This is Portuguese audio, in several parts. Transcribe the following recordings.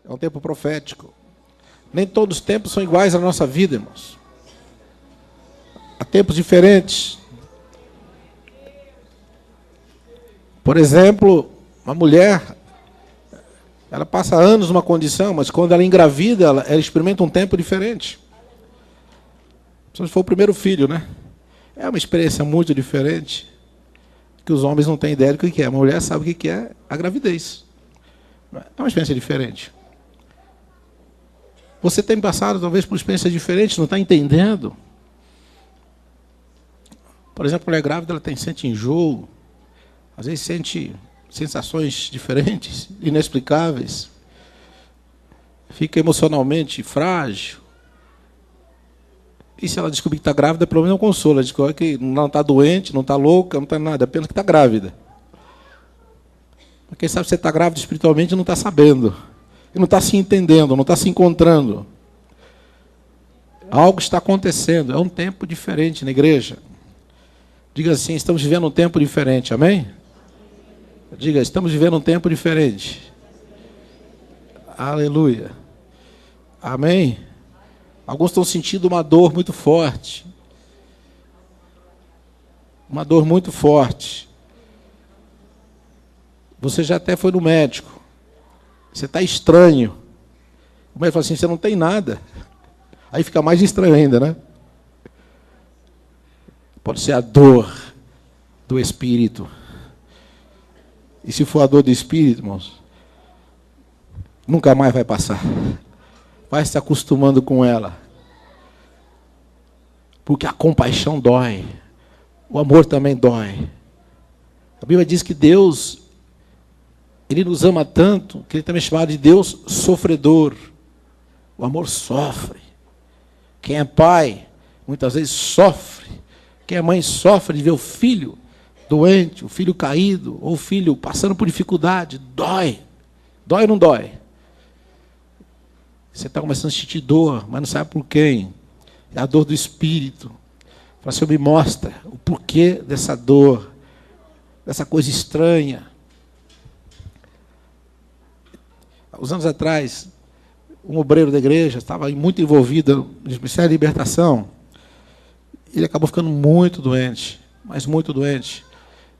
É um tempo profético. Nem todos os tempos são iguais à nossa vida, irmãos. Há tempos diferentes. Por exemplo, uma mulher, ela passa anos numa condição, mas quando ela engravida, ela experimenta um tempo diferente. Se for o primeiro filho, né? É uma experiência muito diferente, que os homens não têm ideia do que é. A mulher sabe o que é a gravidez. É uma experiência diferente. Você tem passado, talvez, por experiências diferentes, não está entendendo. Por exemplo, a mulher grávida, ela sente enjoo, às vezes sente sensações diferentes, inexplicáveis. Fica emocionalmente frágil. E se ela descobrir que está grávida, pelo menos é um consolo. Ela descobre que não está doente, não está louca, não está nada, apenas que está grávida. Mas quem sabe você está grávida espiritualmente e não está sabendo. E não está se entendendo, não está se encontrando. Algo está acontecendo. É um tempo diferente na igreja. Diga assim, estamos vivendo um tempo diferente, amém? Diga, estamos vivendo um tempo diferente. Aleluia. Amém? Alguns estão sentindo uma dor muito forte. Uma dor muito forte. Você já até foi no médico. Você está estranho. O médico fala assim, você não tem nada. Aí fica mais estranho ainda, né? Pode ser a dor do espírito. E se for a dor do espírito, irmãos, nunca mais vai passar. Vai se acostumando com ela. Porque a compaixão dói. O amor também dói. A Bíblia diz que Deus, Ele nos ama tanto, que Ele também é chamado de Deus sofredor. O amor sofre. Quem é pai, muitas vezes sofre. Quem é mãe sofre de ver o filho doente, o filho caído, ou o filho passando por dificuldade. Dói. Dói ou não dói? Você está começando a sentir dor, mas não sabe por quem. É a dor do espírito. Fala, Senhor, me mostra o porquê dessa dor, dessa coisa estranha. Há uns anos atrás, um obreiro da igreja estava muito envolvido no Ministério de Libertação. Ele acabou ficando muito doente, mas muito doente.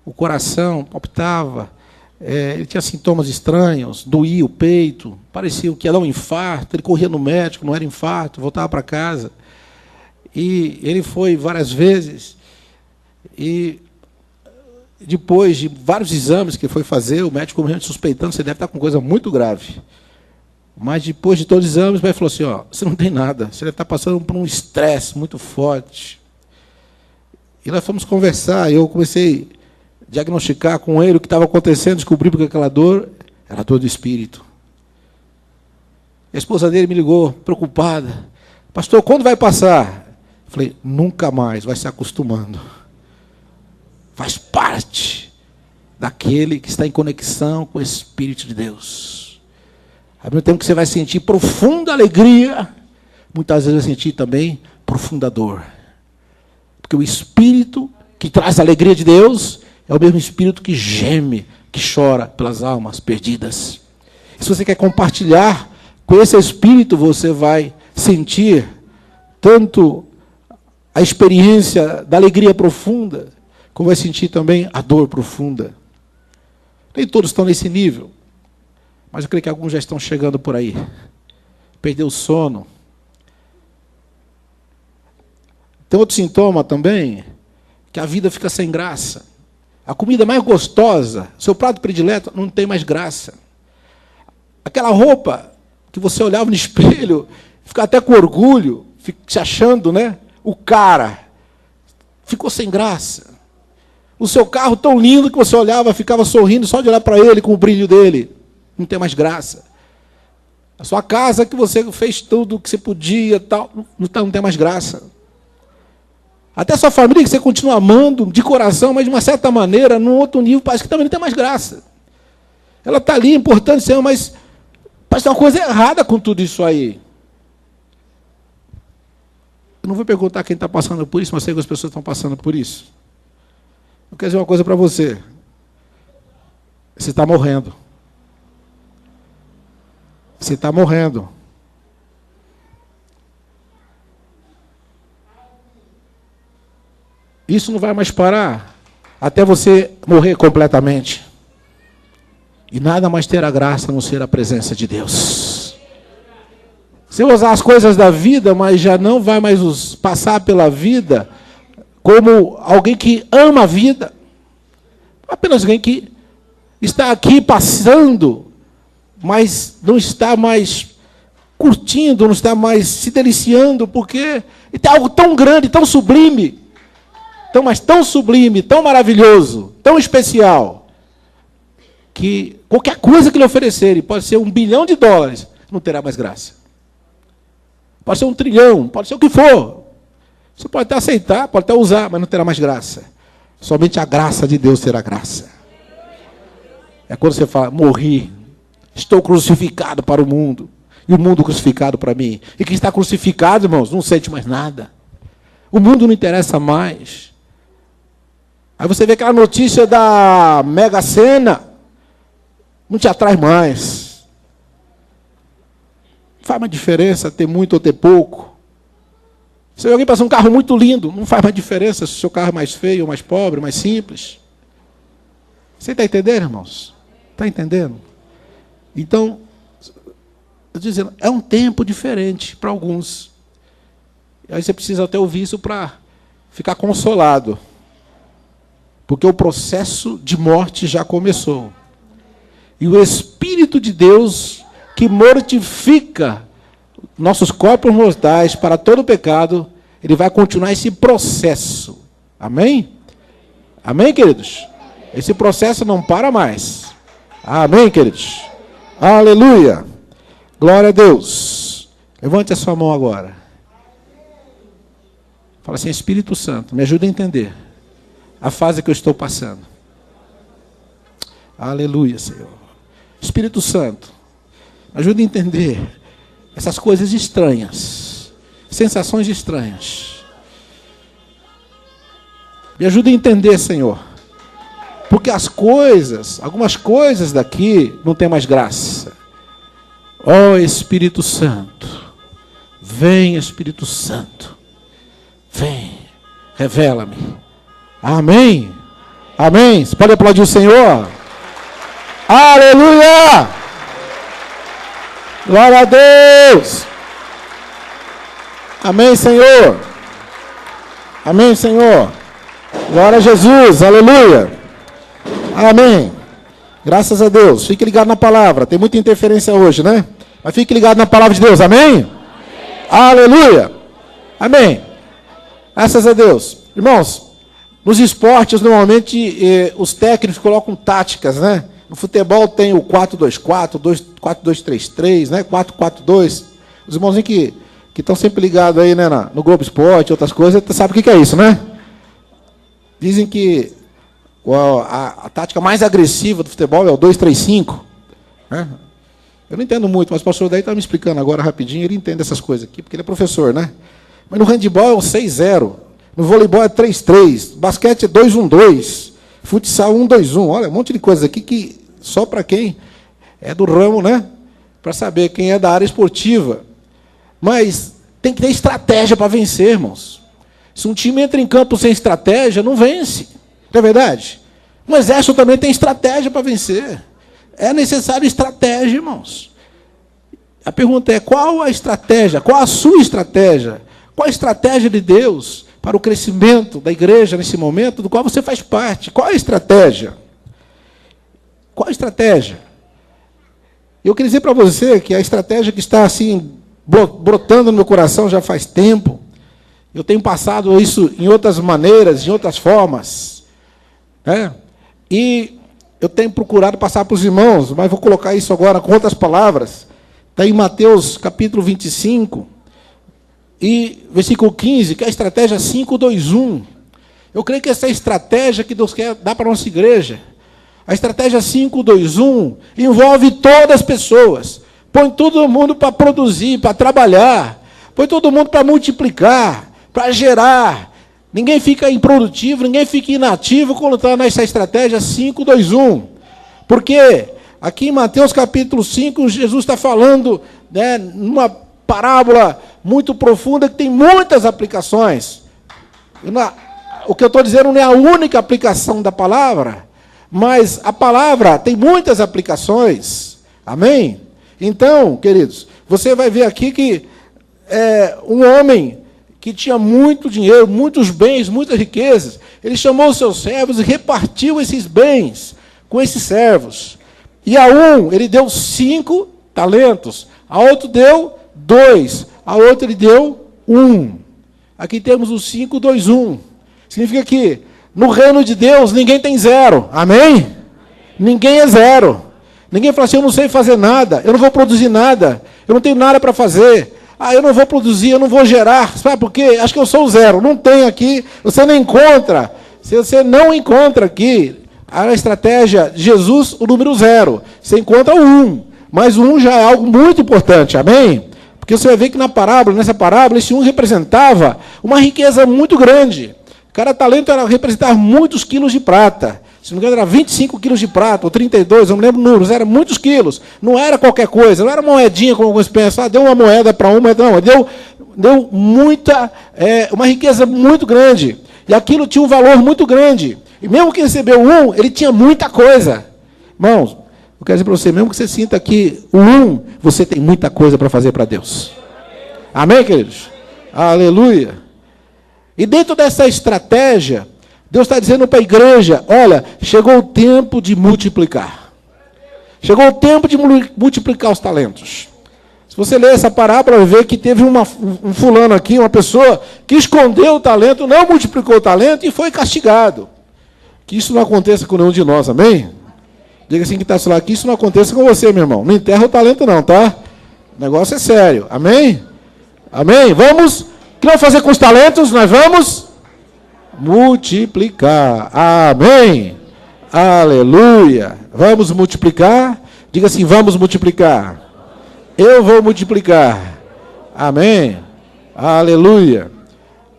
O coração palpitava, ele tinha sintomas estranhos, doía o peito, parecia que ia dar um infarto. Ele corria no médico, não era infarto, voltava para casa. E ele foi várias vezes, e depois de vários exames que ele foi fazer, o médico realmente suspeitando, você deve estar com coisa muito grave. Mas depois de todos os exames, ele falou assim, ó, você não tem nada, você deve estar passando por um estresse muito forte. E nós fomos conversar, e eu comecei a diagnosticar com ele o que estava acontecendo, descobri porque aquela dor era a dor do espírito. A esposa dele me ligou, preocupada. Pastor, quando vai passar? Eu falei, nunca mais, vai se acostumando. Faz parte daquele que está em conexão com o Espírito de Deus. Ao mesmo tempo que você vai sentir profunda alegria, muitas vezes vai sentir também profunda dor. Porque o Espírito que traz a alegria de Deus é o mesmo Espírito que geme, que chora pelas almas perdidas. E se você quer compartilhar com esse Espírito, você vai sentir tanto a experiência da alegria profunda, como vai sentir também a dor profunda. Nem todos estão nesse nível, mas eu creio que alguns já estão chegando por aí. Perdeu o sono. Tem outro sintoma também, que a vida fica sem graça. A comida mais gostosa, seu prato predileto, não tem mais graça. Aquela roupa que você olhava no espelho, ficava até com orgulho, se achando, né? O cara ficou sem graça. O seu carro tão lindo que você olhava, ficava sorrindo só de olhar para ele com o brilho dele. Não tem mais graça. A sua casa que você fez tudo o que você podia, tal, não tem mais graça. Até a sua família que você continua amando de coração, mas de uma certa maneira, num outro nível, parece que também não tem mais graça. Ela está ali, importante, Senhor, mas parece que tem uma coisa errada com tudo isso aí. Eu não vou perguntar quem está passando por isso, mas sei que as pessoas estão passando por isso. Eu quero dizer uma coisa para você. Você está morrendo. Você está morrendo. Isso não vai mais parar até você morrer completamente. E nada mais terá graça a não ser a presença de Deus. Você usar as coisas da vida, mas já não vai mais passar pela vida como alguém que ama a vida. Apenas alguém que está aqui passando, mas não está mais curtindo, não está mais se deliciando, porque tem algo tão grande, tão sublime, tão sublime, tão maravilhoso, tão especial, que qualquer coisa que lhe oferecerem, pode ser $1 bilhão, não terá mais graça. Pode ser 1 trilhão, pode ser o que for. Você pode até aceitar, pode até usar, mas não terá mais graça. Somente a graça de Deus terá graça. É quando você fala, morri, estou crucificado para o mundo, e o mundo crucificado para mim. E quem está crucificado, irmãos, não sente mais nada. O mundo não interessa mais. Aí você vê aquela notícia da Mega Sena, não te atrai mais. Faz uma diferença ter muito ou ter pouco. Se alguém passa um carro muito lindo, não faz mais diferença se o seu carro é mais feio, ou mais pobre, ou mais simples. Você está entendendo, irmãos? Está entendendo? Então, eu estou dizendo, é um tempo diferente para alguns. Aí você precisa até ouvir isso para ficar consolado. Porque o processo de morte já começou. E o Espírito de Deus, que mortifica nossos corpos mortais para todo o pecado, ele vai continuar esse processo. Amém? Amém, queridos? Esse processo não para mais. Amém, queridos? Aleluia! Glória a Deus. Levante a sua mão agora. Fala assim, Espírito Santo, me ajuda a entender a fase que eu estou passando. Aleluia, Senhor. Espírito Santo, me ajuda a entender essas coisas estranhas, sensações estranhas. Me ajuda a entender, Senhor, porque algumas coisas daqui não tem mais graça. Ó Espírito Santo, vem Espírito Santo, vem, revela-me. Amém? Amém? Você pode aplaudir o Senhor? Aleluia! Glória a Deus! Amém, Senhor! Amém, Senhor! Glória a Jesus! Aleluia! Amém! Graças a Deus. Fique ligado na palavra. Tem muita interferência hoje, né? Mas fique ligado na palavra de Deus. Amém? Amém. Aleluia! Amém! Graças a Deus. Irmãos, nos esportes, normalmente, os técnicos colocam táticas, né? No futebol tem o 4-2-4, 4-2-3-3, né? 4-4-2. Os irmãozinhos que estão sempre ligados aí, né, no Globo Esporte, outras coisas, sabem o que é isso, né? Dizem que a tática mais agressiva do futebol é o 2-3-5. Né? Eu não entendo muito, mas o pastor daí está me explicando agora rapidinho, ele entende essas coisas aqui, porque ele é professor, né? Mas no handebol é o 6-0, no voleibol é 3-3, basquete é 2-1-2, futsal 1-2-1. Olha, um monte de coisas aqui que só para quem é do ramo, né? Para saber quem é da área esportiva. Mas tem que ter estratégia para vencer, irmãos. Se um time entra em campo sem estratégia, não vence. Não é verdade? Um exército também tem estratégia para vencer. É necessário estratégia, irmãos. A pergunta é, qual a estratégia? Qual a sua estratégia? Qual a estratégia de Deus para o crescimento da igreja nesse momento, do qual você faz parte? Qual a estratégia? Qual a estratégia? Eu queria dizer para você que a estratégia que está assim, brotando no meu coração já faz tempo, eu tenho passado isso em outras maneiras, em outras formas, né? E eu tenho procurado passar para os irmãos, mas vou colocar isso agora com outras palavras. Está em Mateus capítulo 25, e versículo 15, que é a estratégia 5-2-1. Eu creio que essa é a estratégia que Deus quer dar para a nossa igreja. A estratégia 5-2-1 envolve todas as pessoas. Põe todo mundo para produzir, para trabalhar. Põe todo mundo para multiplicar, para gerar. Ninguém fica improdutivo, ninguém fica inativo quando está nessa estratégia 5-2-1. Porque Aqui em Mateus capítulo 5, Jesus está falando, né, numa parábola muito profunda que tem muitas aplicações. O que eu estou dizendo não é a única aplicação da palavra, mas a palavra tem muitas aplicações. Amém? Então, queridos, você vai ver aqui que um homem que tinha muito dinheiro, muitos bens, muitas riquezas, ele chamou os seus servos e repartiu esses bens com esses servos. E a um ele deu 5 talentos, a outro deu 2, a outro ele deu 1. Aqui temos o 5, 2, 1. Significa que no reino de Deus ninguém tem 0. Amém? Ninguém é 0. Ninguém fala assim, eu não sei fazer nada, eu não vou produzir nada, eu não tenho nada para fazer. Eu não vou produzir, eu não vou gerar. Sabe por quê? Acho que eu sou o 0. Não tem aqui, você não encontra. Se você não encontra aqui a estratégia de Jesus, o número 0. Você encontra o 1. Mas o 1 já é algo muito importante. Amém? Porque você vai ver que nessa parábola, esse 1 representava uma riqueza muito grande. Cada talento representava muitos quilos de prata. Se não me engano, era 25 quilos de prata, ou 32, eu não lembro números, eram muitos quilos. Não era qualquer coisa, não era moedinha, como alguns pensam, deu uma moeda para uma, não, deu muita, uma riqueza muito grande. E aquilo tinha um valor muito grande. E mesmo que recebeu 1, ele tinha muita coisa. Irmãos, eu quero dizer para você, mesmo que você sinta que o 1, você tem muita coisa para fazer para Deus. Amém, queridos? Aleluia. E dentro dessa estratégia, Deus está dizendo para a igreja, olha, chegou o tempo de multiplicar. Chegou o tempo de multiplicar os talentos. Se você ler essa parábola, vai ver que teve um fulano aqui, uma pessoa, que escondeu o talento, não multiplicou o talento e foi castigado. Que isso não aconteça com nenhum de nós, amém? Diga assim que está lá, que isso não aconteça com você, meu irmão. Não enterra o talento não, tá? O negócio é sério, amém? Amém? Vamos, o que nós vamos fazer com os talentos? Nós vamos multiplicar. Amém. Aleluia. Vamos multiplicar? Diga assim, vamos multiplicar. Eu vou multiplicar. Amém. Aleluia.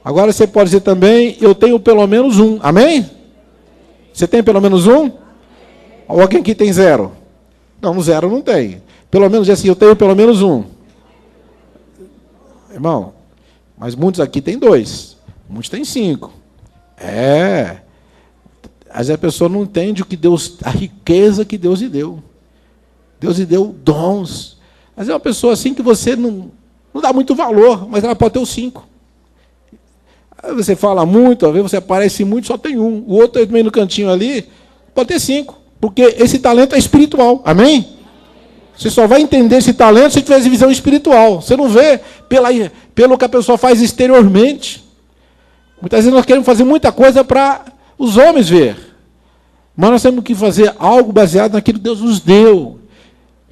Agora você pode dizer também, eu tenho pelo menos 1. Amém? Você tem pelo menos 1? Ou alguém aqui tem 0? Não, 0 não tem. Pelo menos assim, eu tenho pelo menos 1. Irmão, mas muitos aqui têm 2. Muitos têm 5. Às vezes a pessoa não entende o que Deus, a riqueza que Deus lhe deu. Deus lhe deu dons. Mas é uma pessoa assim que você não dá muito valor, mas ela pode ter os 5. Aí você fala muito, às vezes você aparece muito, só tem 1. O outro também no cantinho ali, pode ter 5. Porque esse talento é espiritual. Amém? Você só vai entender esse talento se tiver visão espiritual. Você não vê pelo que a pessoa faz exteriormente. Muitas vezes nós queremos fazer muita coisa para os homens ver. Mas nós temos que fazer algo baseado naquilo que Deus nos deu.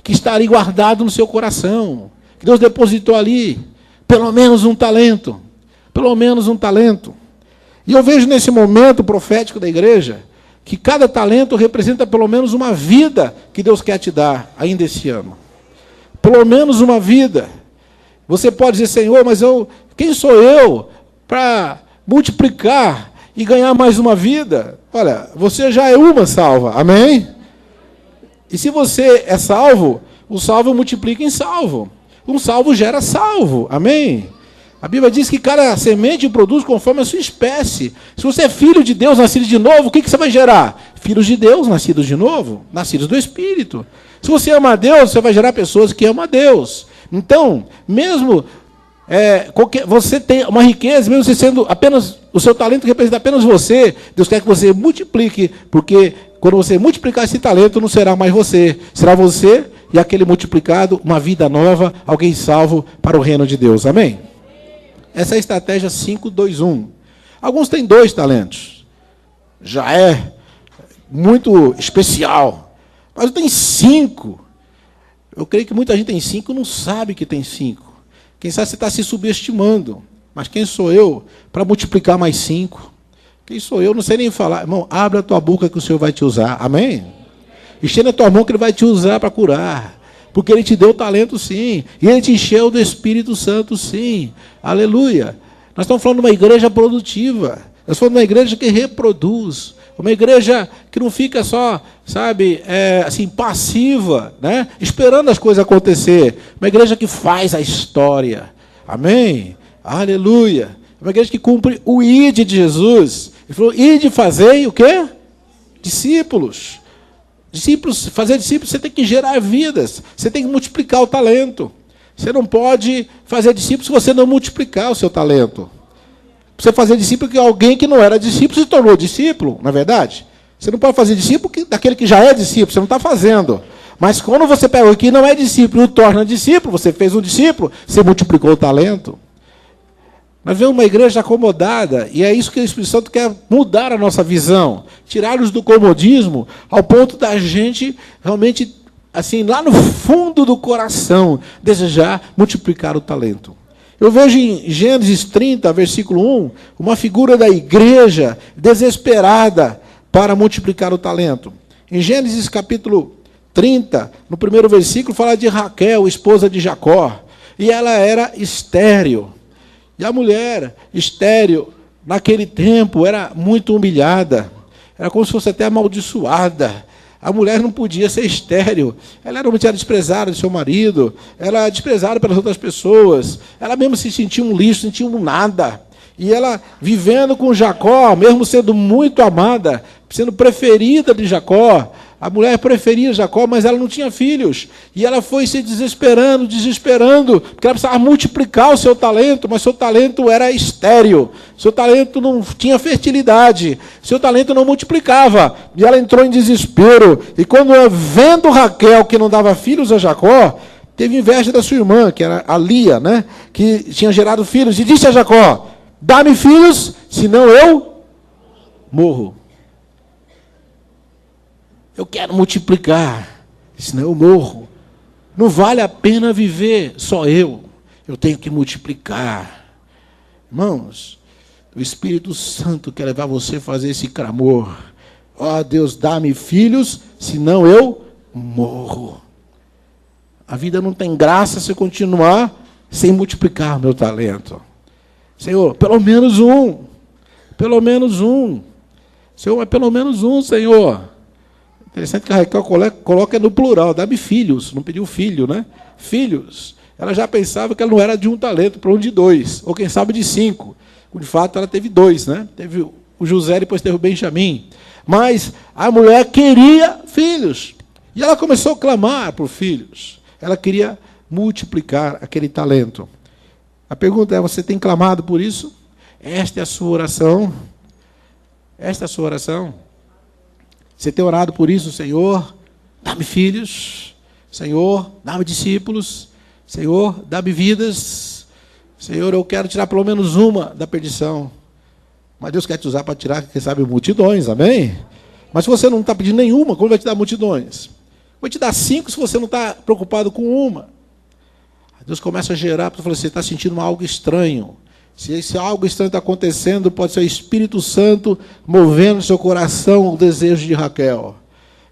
Que está ali guardado no seu coração. Que Deus depositou ali. Pelo menos um talento. Pelo menos um talento. E eu vejo nesse momento profético da igreja, que cada talento representa pelo menos uma vida que Deus quer te dar ainda esse ano. Pelo menos uma vida. Você pode dizer, Senhor, mas quem sou eu para multiplicar e ganhar mais uma vida? Olha, você já é uma salva, amém? E se você é salvo, o salvo multiplica em salvo. Um salvo gera salvo, amém? A Bíblia diz que cada semente produz conforme a sua espécie. Se você é filho de Deus, nascido de novo, o que você vai gerar? Filhos de Deus, nascidos de novo, nascidos do Espírito. Se você ama a Deus, você vai gerar pessoas que amam a Deus. Então, mesmo você tem uma riqueza, mesmo você sendo apenas, o seu talento representa apenas você, Deus quer que você multiplique, porque quando você multiplicar esse talento, não será mais você, será você e aquele multiplicado, uma vida nova, alguém salvo para o reino de Deus. Amém? Essa é a estratégia 5, 2, 1. Alguns têm 2 talentos. Já é muito especial. Mas tem 5. Eu creio que muita gente tem 5 e não sabe que tem 5. Quem sabe você está se subestimando. Mas quem sou eu para multiplicar mais 5? Quem sou eu? Não sei nem falar. Irmão, abre a tua boca que o Senhor vai te usar. Amém? Estenda a tua mão que Ele vai te usar para curar. Porque Ele te deu talento, sim. E Ele te encheu do Espírito Santo, sim. Aleluia. Nós estamos falando de uma igreja produtiva. Nós estamos falando de uma igreja que reproduz. Uma igreja que não fica só, sabe, assim, passiva, né? Esperando as coisas acontecer. Uma igreja que faz a história. Amém? Aleluia. Uma igreja que cumpre o ide de Jesus. Ele falou, ide fazei o quê? Discípulos. Discípulos, fazer discípulos, você tem que gerar vidas. Você tem que multiplicar o talento. Você não pode fazer discípulos se você não multiplicar o seu talento. Você fazer discípulo que alguém que não era discípulo se tornou discípulo, não é verdade? Você não pode fazer discípulo daquele que já é discípulo, você não está fazendo. Mas quando você pega o que não é discípulo e o torna discípulo, você fez um discípulo, você multiplicou o talento. Nós vemos uma igreja acomodada, e é isso que o Espírito Santo quer mudar a nossa visão, tirar-nos do comodismo, ao ponto da gente realmente, assim, lá no fundo do coração, desejar multiplicar o talento. Eu vejo em Gênesis 30, versículo 1, uma figura da igreja desesperada para multiplicar o talento. Em Gênesis capítulo 30, no primeiro versículo, fala de Raquel, esposa de Jacó. E ela era estéril. E a mulher estéril, naquele tempo, era muito humilhada. Era como se fosse até amaldiçoada. A mulher não podia ser estéril. Ela era uma mulher desprezada de seu marido. Ela era desprezada pelas outras pessoas. Ela mesmo se sentia um lixo, sentia um nada. E ela, vivendo com Jacó, mesmo sendo muito amada, sendo preferida de Jacó, a mulher preferia Jacó, mas ela não tinha filhos. E ela foi se desesperando, porque ela precisava multiplicar o seu talento, mas seu talento era estéril. Seu talento não tinha fertilidade. Seu talento não multiplicava. E ela entrou em desespero. E quando, vendo Raquel, que não dava filhos a Jacó, teve inveja da sua irmã, que era a Lia, né? Que tinha gerado filhos, e disse a Jacó, dá-me filhos, senão eu morro. Eu quero multiplicar, senão eu morro. Não vale a pena viver só eu. Eu tenho que multiplicar. Irmãos, o Espírito Santo quer levar você a fazer esse clamor. Ó Deus, dá-me filhos, senão eu morro. A vida não tem graça se eu continuar sem multiplicar meu talento. Senhor, pelo menos um. Pelo menos um. Senhor, mas pelo menos um, Senhor. Interessante que a Raquel coloca no plural, dá-me filhos, não pediu filho, né? Filhos. Ela já pensava que ela não era de um talento, para um de dois, ou quem sabe de 5. De fato, ela teve 2, né? Teve o José, depois teve o Benjamim. Mas a mulher queria filhos. E ela começou a clamar por filhos. Ela queria multiplicar aquele talento. A pergunta é, você tem clamado por isso? Esta é a sua oração? Esta é a sua oração? Você tem orado por isso, Senhor? Dá-me filhos. Senhor, dá-me discípulos. Senhor, dá-me vidas. Senhor, eu quero tirar pelo menos uma da perdição. Mas Deus quer te usar para tirar, quem sabe, multidões, amém? Mas se você não está pedindo nenhuma, como vai te dar multidões? Vai te dar 5 se você não está preocupado com uma. Deus começa a gerar, porque você está sentindo algo estranho. Se esse algo estranho está acontecendo, pode ser o Espírito Santo movendo no seu coração o desejo de Raquel.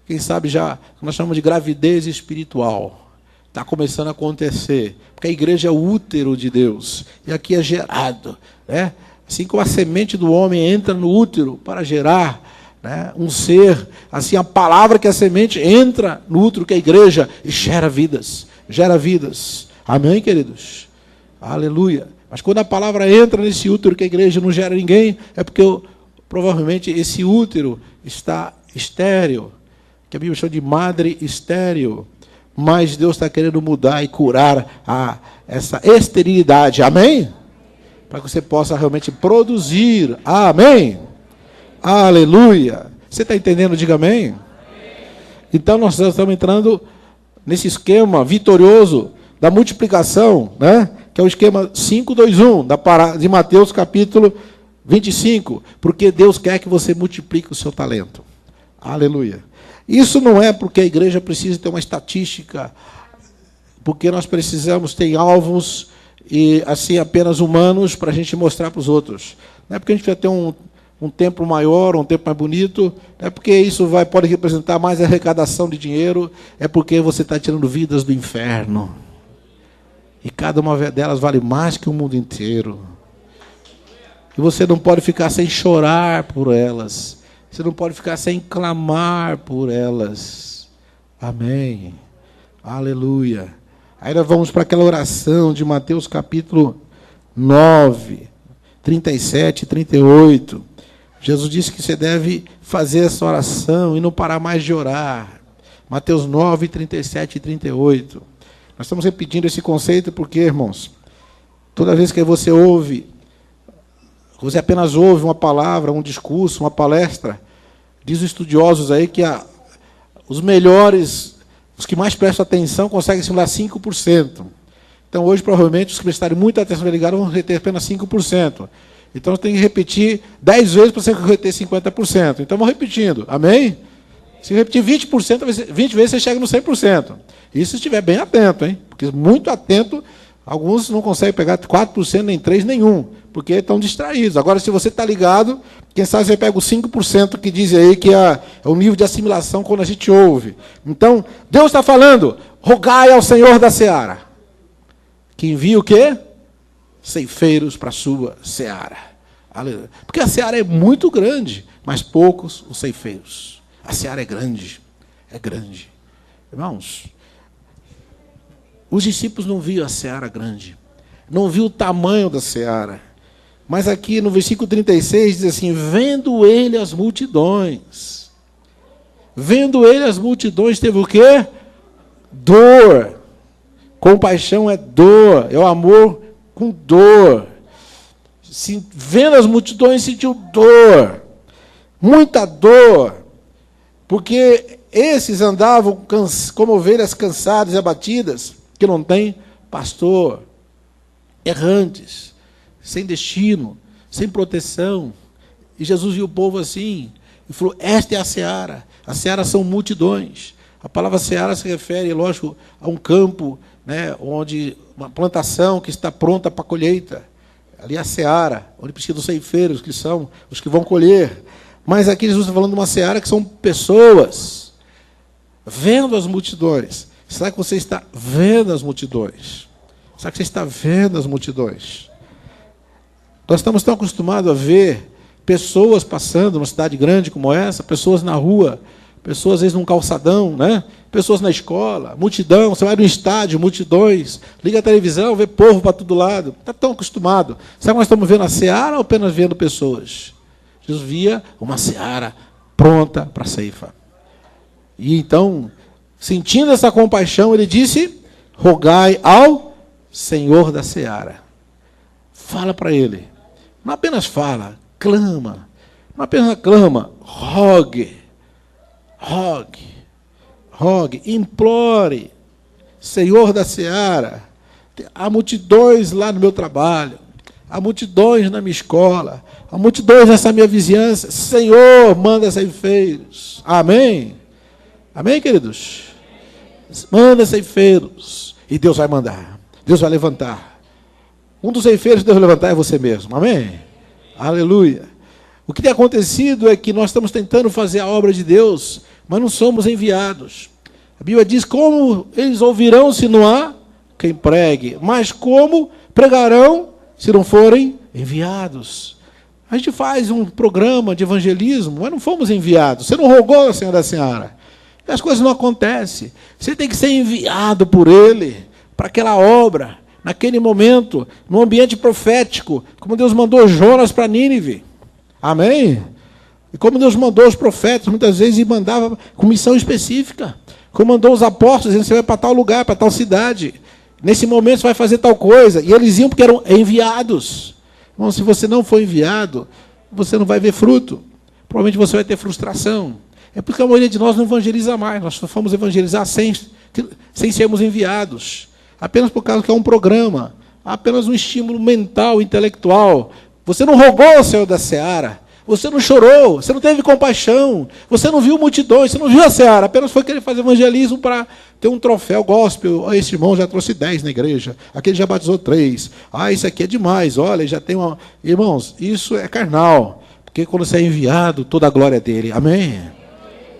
Quem sabe já, nós chamamos de gravidez espiritual. Está começando a acontecer. Porque a igreja é o útero de Deus. E aqui é gerado. Né? Assim como a semente do homem entra no útero para gerar, né, um ser, assim a palavra que é a semente entra no útero que é a igreja e gera vidas. Gera vidas. Amém, queridos? Aleluia. Mas quando a palavra entra nesse útero que a igreja não gera ninguém, é porque provavelmente esse útero está estéril, que a Bíblia chama de madre estéril. Mas Deus está querendo mudar e curar essa esterilidade. Amém? Para que você possa realmente produzir. Amém? Aleluia. Você está entendendo? Diga amém. Então nós estamos entrando nesse esquema vitorioso da multiplicação, né? Que é o esquema 5-2-1, de Mateus capítulo 25, porque Deus quer que você multiplique o seu talento. Aleluia. Isso não é porque a igreja precisa ter uma estatística, porque nós precisamos ter alvos e assim apenas humanos para a gente mostrar para os outros. Não é porque a gente vai ter um templo maior, um templo mais bonito, não é porque isso pode representar mais arrecadação de dinheiro, é porque você está tirando vidas do inferno. E cada uma delas vale mais que o mundo inteiro. E você não pode ficar sem chorar por elas. Você não pode ficar sem clamar por elas. Amém. Aleluia. Aí nós vamos para aquela oração de Mateus capítulo 9, 37 e 38. Jesus disse que você deve fazer essa oração e não parar mais de orar. Mateus 9, 37 e 38. Nós estamos repetindo esse conceito porque, irmãos, toda vez que você apenas ouve uma palavra, um discurso, uma palestra, diz os estudiosos aí que os melhores, os que mais prestam atenção, conseguem simular 5%. Então, hoje, provavelmente, os que prestarem muita atenção ligados vão reter apenas 5%. Então, você tem que repetir 10 vezes para você reter 50%. Então, vamos repetindo. Amém? Se repetir 20%, 20 vezes você chega no 100%. Isso se estiver bem atento, hein? Porque muito atento, alguns não conseguem pegar 4%, nem 3%, nenhum, porque estão distraídos. Agora, se você está ligado, quem sabe você pega os 5% que dizem aí que é o nível de assimilação quando a gente ouve. Então, Deus está falando, rogai ao Senhor da seara, que envia o quê? Ceifeiros para a sua seara. Aleluia. Porque a seara é muito grande, mas poucos os ceifeiros. A seara é grande, é grande. Irmãos, os discípulos não viam a seara grande, não viam o tamanho da seara. Mas aqui no versículo 36 diz assim, vendo ele as multidões. Vendo ele as multidões, teve o quê? Dor. Compaixão é dor, é o amor com dor. Vendo as multidões, sentiu dor. Muita dor. Porque esses andavam como ovelhas cansadas e abatidas, que não têm pastor, errantes, sem destino, sem proteção. E Jesus viu o povo assim, e falou, esta é a seara. A seara são multidões. A palavra seara se refere, lógico, a um campo, né, onde uma plantação que está pronta para a colheita. Ali é a seara, onde precisa dos ceifeiros, que são os que vão colher. Mas aqui Jesus está falando de uma seara que são pessoas vendo as multidões. Será que você está vendo as multidões? Será que você está vendo as multidões? Nós estamos tão acostumados a ver pessoas passando numa cidade grande como essa, pessoas na rua, pessoas às vezes num calçadão, né? Pessoas na escola, multidão, você vai no estádio, multidões, liga a televisão, vê povo para todo lado. Está tão acostumado. Será que nós estamos vendo a seara ou apenas vendo pessoas? Jesus via uma seara pronta para a ceifa. E então, sentindo essa compaixão, ele disse, rogai ao Senhor da seara. Fala para ele. Não apenas fala, clama. Não apenas clama, rogue. Rogue, implore. Senhor da seara. Há multidões lá no meu trabalho. Há multidões na minha escola. Há multidões nessa minha vizinhança. Senhor, manda ceifeiros. Amém? Amém, queridos? Manda ceifeiros. E Deus vai mandar. Deus vai levantar. Um dos ceifeiros que Deus vai levantar é você mesmo. Amém? Aleluia. O que tem acontecido é que nós estamos tentando fazer a obra de Deus, mas não somos enviados. A Bíblia diz, como eles ouvirão se não há quem pregue? Mas como pregarão se não forem enviados? A gente faz um programa de evangelismo, mas não fomos enviados. Você não rogou ao Senhor da Seara. As coisas não acontecem. Você tem que ser enviado por Ele para aquela obra, naquele momento, no ambiente profético, como Deus mandou Jonas para Nínive. Amém? E como Deus mandou os profetas, muitas vezes, e mandava com missão específica. Como mandou os apóstolos, dizendo, você vai para tal lugar, para tal cidade. Nesse momento você vai fazer tal coisa. E eles iam porque eram enviados. Bom, se você não for enviado, você não vai ver fruto. Provavelmente você vai ter frustração. É porque a maioria de nós não evangeliza mais. Nós só fomos evangelizar sem sermos enviados. Apenas por causa que é um programa. Apenas um estímulo mental, intelectual. Você não rogou ao Senhor da seara. Você não chorou. Você não teve compaixão. Você não viu multidões. Você não viu a seara. Apenas foi querer fazer evangelismo para ter um troféu gospel. Esse irmão já trouxe 10 na igreja. Aquele já batizou 3. Isso aqui é demais. Olha, já tem uma... Irmãos, isso é carnal. Porque quando você é enviado, toda a glória é dele. Amém?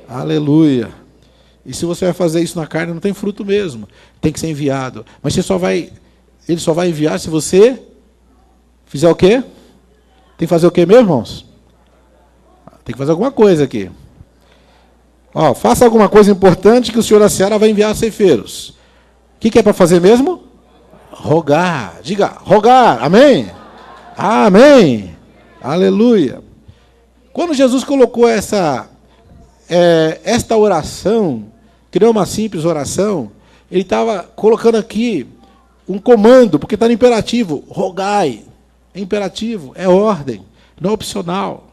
Aleluia. E se você vai fazer isso na carne, não tem fruto mesmo. Tem que ser enviado. Mas ele só vai enviar se você fizer o quê? Tem que fazer o quê, meus irmãos? Tem que fazer alguma coisa aqui. Ó, faça alguma coisa importante que o Senhor da Seara vai enviar ceifeiros. O que é para fazer mesmo? Rogar. Diga, rogar. Amém? Amém. Aleluia. Quando Jesus colocou esta oração, criou uma simples oração, ele estava colocando aqui um comando, porque está no imperativo. Rogai. É imperativo, é ordem, não é opcional.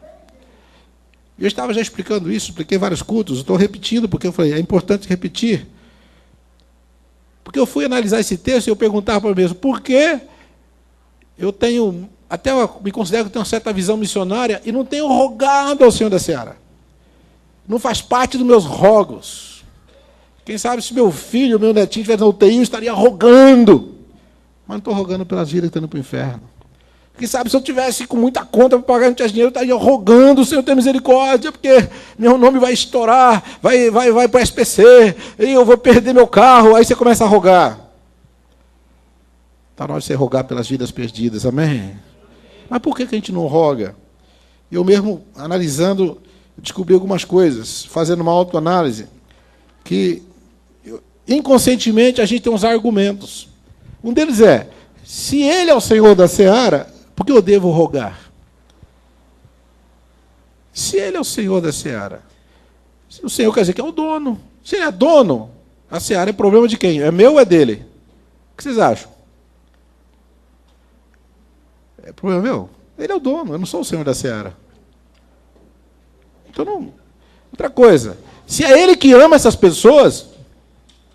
Eu estava já explicando isso, expliquei vários cultos, estou repetindo, porque eu falei, é importante repetir. Porque eu fui analisar esse texto e eu perguntava para mim mesmo, por que eu tenho, até eu me considero que tenho uma certa visão missionária e não tenho rogado ao Senhor da Seara. Não faz parte dos meus rogos. Quem sabe se meu filho, meu netinho estivesse na UTI, eu estaria rogando. Mas não estou rogando pelas vidas que estão indo para o inferno. Quem sabe se eu tivesse com muita conta para pagar, não tivesse dinheiro, eu estaria rogando o Senhor ter misericórdia, porque meu nome vai estourar, vai para o SPC, e eu vou perder meu carro, aí você começa a rogar. Está na hora de você rogar pelas vidas perdidas, amém? Mas por que a gente não roga? Eu mesmo, analisando, descobri algumas coisas, fazendo uma autoanálise, que inconscientemente a gente tem uns argumentos. Um deles é, se Ele é o Senhor da Seara, por que eu devo rogar? Se Ele é o Senhor da Seara, o Senhor quer dizer que é o dono. Se Ele é dono, a Seara é problema de quem? É meu ou é dele? O que vocês acham? É problema meu? Ele é o dono, eu não sou o Senhor da Seara. Então, não. Outra coisa, se é Ele que ama essas pessoas,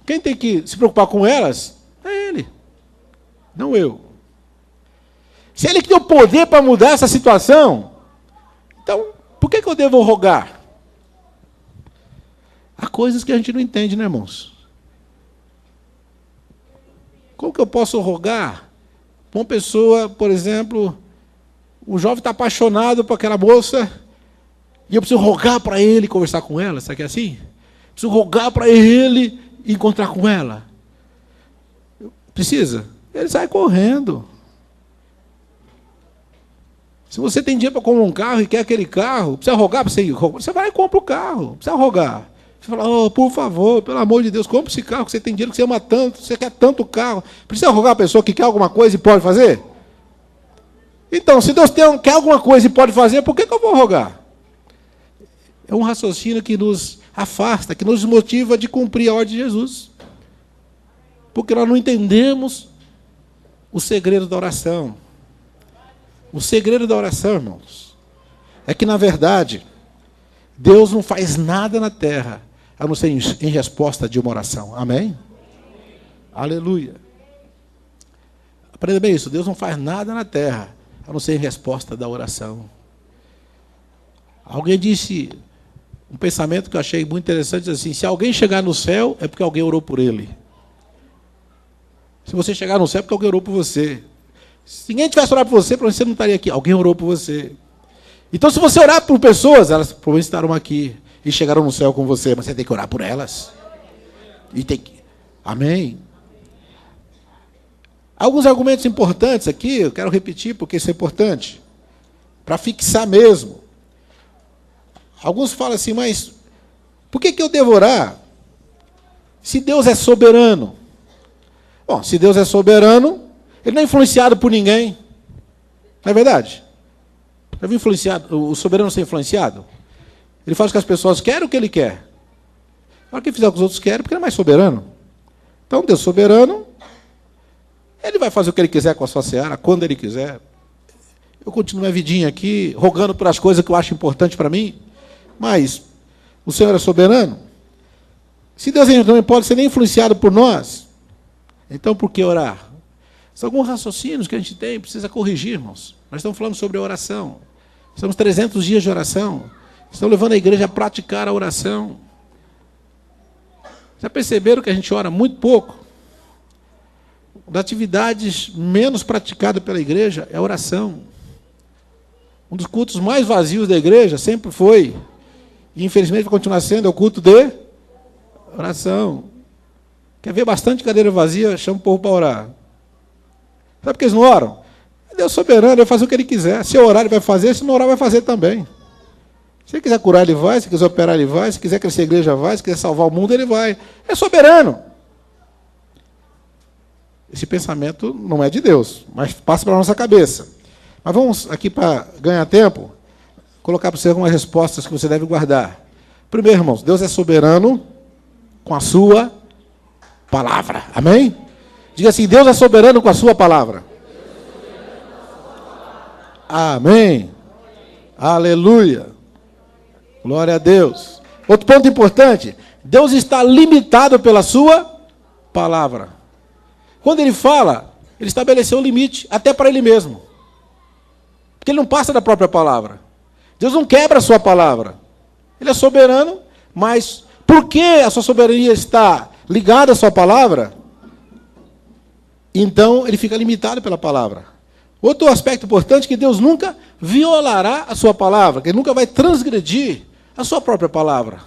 quem tem que se preocupar com elas é Ele, não eu. Se Ele que tem o poder para mudar essa situação, então, por que eu devo rogar? Há coisas que a gente não entende, né, irmãos? Como que eu posso rogar para uma pessoa, por exemplo, o jovem está apaixonado por aquela moça, e eu preciso rogar para ele conversar com ela, sabe que é assim? Preciso rogar para ele encontrar com ela. Precisa? Ele sai correndo. Se você tem dinheiro para comprar um carro e quer aquele carro, precisa rogar para você ir. Você vai e compra o carro, precisa rogar. Você fala, oh, por favor, pelo amor de Deus, compre esse carro, que você tem dinheiro, que você ama tanto, você quer tanto carro. Precisa rogar a pessoa que quer alguma coisa e pode fazer? Então, se Deus quer alguma coisa e pode fazer, por que eu vou rogar? É um raciocínio que nos afasta, que nos desmotiva de cumprir a ordem de Jesus. Porque nós não entendemos o segredo da oração. O segredo da oração, irmãos, é que, na verdade, Deus não faz nada na terra, a não ser em resposta de uma oração. Amém? Aleluia. Aprenda bem isso. Deus não faz nada na terra, a não ser em resposta da oração. Alguém disse, um pensamento que eu achei muito interessante, assim, se alguém chegar no céu, é porque alguém orou por ele. Se você chegar no céu, é porque alguém orou por você. Se ninguém tivesse orado por você, provavelmente você não estaria aqui. Alguém orou por você. Então, se você orar por pessoas, elas provavelmente estarão aqui e chegaram no céu com você, mas você tem que orar por elas. E tem que... Amém? Alguns argumentos importantes aqui, eu quero repetir porque isso é importante, para fixar mesmo. Alguns falam assim, mas por que eu devo orar se Deus é soberano? Bom, se Deus é soberano, Ele não é influenciado por ninguém. Não é verdade? Já viu o soberano ser influenciado? Ele faz o que as pessoas querem o que Ele quer. Agora, quem fizer o que os outros querem, porque Ele é mais soberano. Então, Deus soberano, Ele vai fazer o que Ele quiser com a sua seara, quando Ele quiser. Eu continuo minha vidinha aqui, rogando por as coisas que eu acho importantes para mim, mas o Senhor é soberano. Se Deus também pode ser nem influenciado por nós, então por que orar? São alguns raciocínios que a gente tem, precisa corrigir, irmãos. Nós estamos falando sobre a oração. Estamos 300 dias de oração. Estamos levando a igreja a praticar a oração. Já perceberam que a gente ora muito pouco? Uma das atividades menos praticadas pela igreja é a oração. Um dos cultos mais vazios da igreja sempre foi, e infelizmente vai continuar sendo, é o culto de oração. Quer ver bastante cadeira vazia, chama o povo para orar. Sabe por que eles não oram? Deus soberano, Ele vai fazer o que Ele quiser. Se eu orar, Ele vai fazer, se não orar, vai fazer também. Se ele quiser curar, ele vai. Se quiser operar, ele vai. Se quiser crescer a igreja, vai. Se quiser salvar o mundo, ele vai. É soberano. Esse pensamento não é de Deus, mas passa pela nossa cabeça. Mas vamos aqui, para ganhar tempo, colocar para você algumas respostas que você deve guardar. Primeiro, irmãos, Deus é soberano com a sua palavra. Amém? Diga assim, Deus é soberano com a sua palavra. Amém. Aleluia. Glória a Deus. Outro ponto importante, Deus está limitado pela sua palavra. Quando ele fala, ele estabeleceu o limite, até para ele mesmo. Porque ele não passa da própria palavra. Deus não quebra a sua palavra. Ele é soberano, mas porque a sua soberania está ligada à sua palavra, então ele fica limitado pela palavra. Outro aspecto importante é que Deus nunca violará a sua palavra, que ele nunca vai transgredir a sua própria palavra.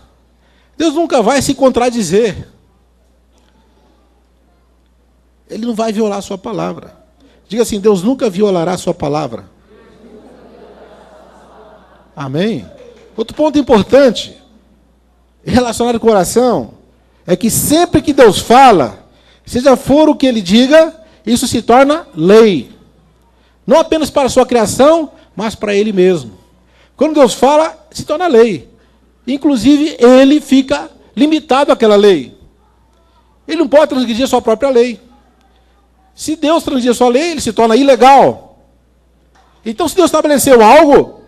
Deus nunca vai se contradizer. Ele não vai violar a sua palavra. Diga assim, Deus nunca violará a sua palavra. Amém? Outro ponto importante, relacionado com oração, é que sempre que Deus fala, seja for o que ele diga, isso se torna lei. Não apenas para a sua criação, mas para ele mesmo. Quando Deus fala, se torna lei. Inclusive, ele fica limitado àquela lei. Ele não pode transgredir a sua própria lei. Se Deus transgredir a sua lei, ele se torna ilegal. Então, se Deus estabeleceu algo,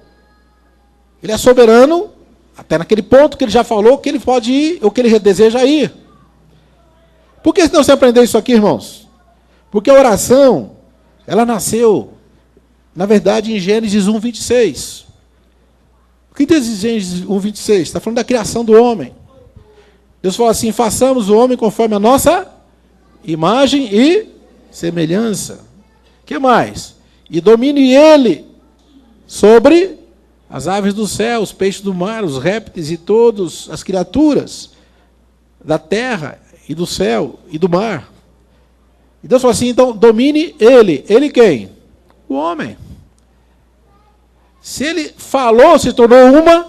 ele é soberano, até naquele ponto que ele já falou que ele pode ir, ou que ele deseja ir. Por que não se aprendeu isso aqui, irmãos? Porque a oração, ela nasceu, na verdade, em Gênesis 1, 26. O que diz Gênesis 1, 26? Está falando da criação do homem. Deus fala assim, façamos o homem conforme a nossa imagem e semelhança. O que mais? E domine ele sobre as aves do céu, os peixes do mar, os répteis e todas as criaturas da terra e do céu e do mar. E Deus fala assim, então, domine ele. Ele quem? O homem. Se ele falou, se tornou uma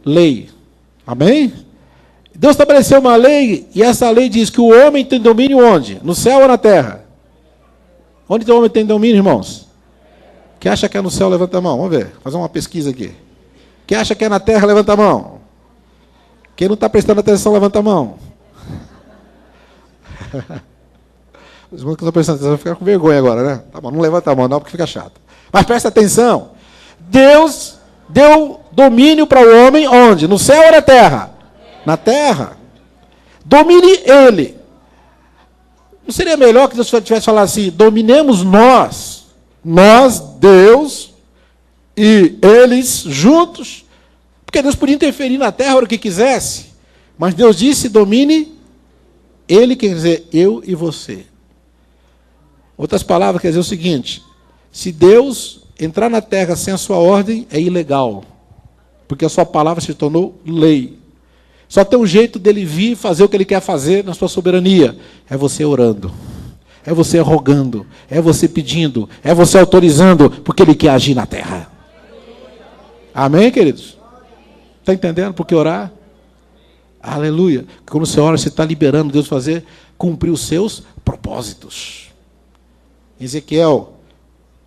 lei. Amém? Deus estabeleceu uma lei, e essa lei diz que o homem tem domínio onde? No céu ou na terra? Onde o homem tem domínio, irmãos? Quem acha que é no céu, levanta a mão. Vamos ver, fazer uma pesquisa aqui. Quem acha que é na terra, levanta a mão. Quem não está prestando atenção, levanta a mão. Os irmãos que estão prestando atenção vão ficar com vergonha agora, né? Tá bom, não levanta a mão não, porque fica chato. Mas presta atenção. Deus deu domínio para o homem onde? No céu ou na terra? Na terra. Domine ele. Não seria melhor que Deus tivesse falado assim, dominemos nós, Deus, e eles juntos? Porque Deus podia interferir na terra a hora que quisesse. Mas Deus disse, domine ele, quer dizer, eu e você. Outras palavras, quer dizer o seguinte, se Deus entrar na terra sem a sua ordem, é ilegal. Porque a sua palavra se tornou lei. Só tem um jeito dele vir fazer o que ele quer fazer na sua soberania. É você orando. É você rogando. É você pedindo. É você autorizando, porque ele quer agir na terra. Amém, queridos? Está entendendo por que orar? Aleluia. Quando você ora, você está liberando Deus cumprir os seus propósitos. Ezequiel,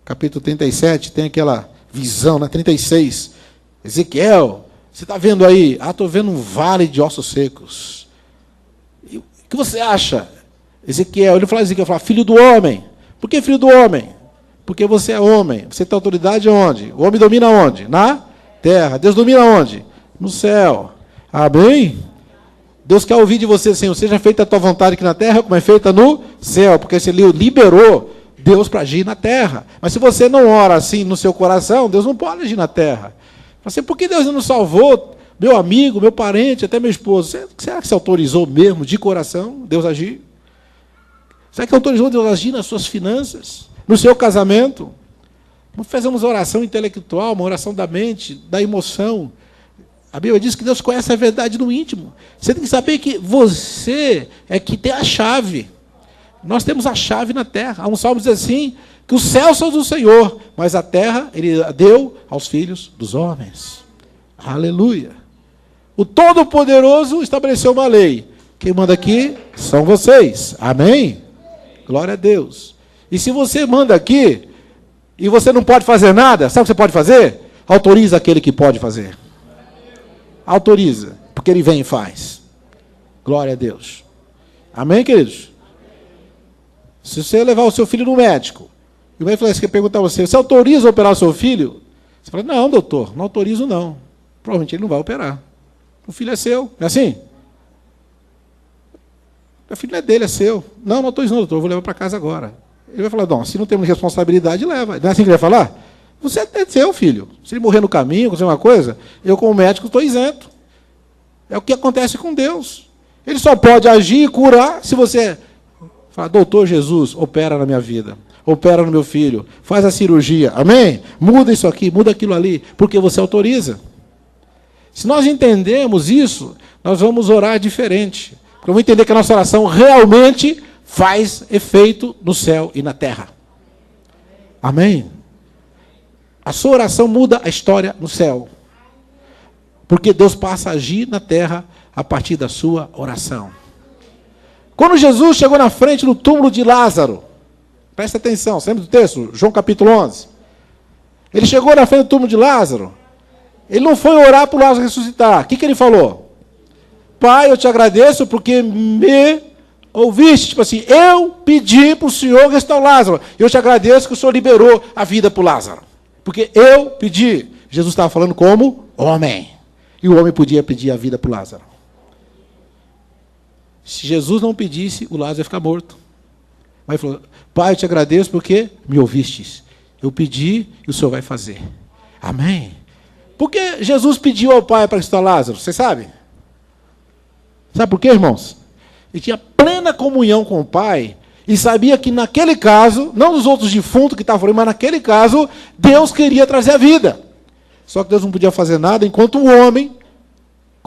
capítulo 37, tem aquela visão, na 36. Ezequiel, você está vendo aí? Estou vendo um vale de ossos secos. E o que você acha? Ezequiel, ele fala, filho do homem. Por que filho do homem? Porque você é homem. Você tem autoridade onde? O homem domina onde? Na terra. Deus domina onde? No céu. Amém? Deus quer ouvir de você, Senhor, seja feita a tua vontade aqui na terra, como é feita no céu. Porque você liberou Deus para agir na terra. Mas se você não ora assim no seu coração, Deus não pode agir na terra. Assim, por que Deus não salvou meu amigo, meu parente, até meu esposo? Será que você autorizou mesmo, de coração, Deus agir? Será que autorizou Deus agir nas suas finanças? No seu casamento? Não fazemos oração intelectual, uma oração da mente, da emoção. A Bíblia diz que Deus conhece a verdade no íntimo. Você tem que saber que você é que tem a chave. Nós temos a chave na terra. Há um salmo que diz assim, que os céus são do Senhor, mas a terra Ele deu aos filhos dos homens. Aleluia. O Todo-Poderoso estabeleceu uma lei. Quem manda aqui são vocês. Amém? Glória a Deus. E se você manda aqui e você não pode fazer nada, sabe o que você pode fazer? Autoriza aquele que pode fazer. Autoriza, porque ele vem e faz. Glória a Deus. Amém, queridos? Se você levar o seu filho no médico, e o médico quer perguntar a você, você autoriza a operar o seu filho? Você fala, não, doutor, não autorizo não. Provavelmente ele não vai operar. O filho é seu, é assim? O filho é dele, é seu. Não, não autorizo não, doutor, eu vou levar para casa agora. Ele vai falar, não, se não temos responsabilidade, leva. Não é assim que ele vai falar? Você é seu, filho. Se ele morrer no caminho, acontecer uma coisa, eu como médico estou isento. É o que acontece com Deus. Ele só pode agir e curar se você falar, doutor Jesus, opera na minha vida. Opera no meu filho. Faz a cirurgia. Amém? Muda isso aqui, muda aquilo ali. Porque você autoriza. Se nós entendemos isso, nós vamos orar diferente. Porque vamos entender que a nossa oração realmente faz efeito no céu e na terra. Amém? A sua oração muda a história no céu. Porque Deus passa a agir na terra a partir da sua oração. Quando Jesus chegou na frente do túmulo de Lázaro, presta atenção, você lembra do texto? João capítulo 11. Ele chegou na frente do túmulo de Lázaro, ele não foi orar para o Lázaro ressuscitar. O que ele falou? Pai, eu te agradeço porque me ouviste. Tipo assim, eu pedi para o Senhor ressuscitar o Lázaro. Eu te agradeço que o Senhor liberou a vida para o Lázaro. Porque eu pedi. Jesus estava falando como homem. E o homem podia pedir a vida para o Lázaro. Se Jesus não pedisse, o Lázaro ia ficar morto. Mas ele falou, pai, eu te agradeço porque me ouvistes. Eu pedi e o Senhor vai fazer. Amém? Por que Jesus pediu ao Pai para ressuscitar Lázaro? Você sabe? Sabe por quê, irmãos? Ele tinha plena comunhão com o Pai e sabia que naquele caso, não dos outros defuntos que estavam ali, mas naquele caso, Deus queria trazer a vida. Só que Deus não podia fazer nada enquanto um homem,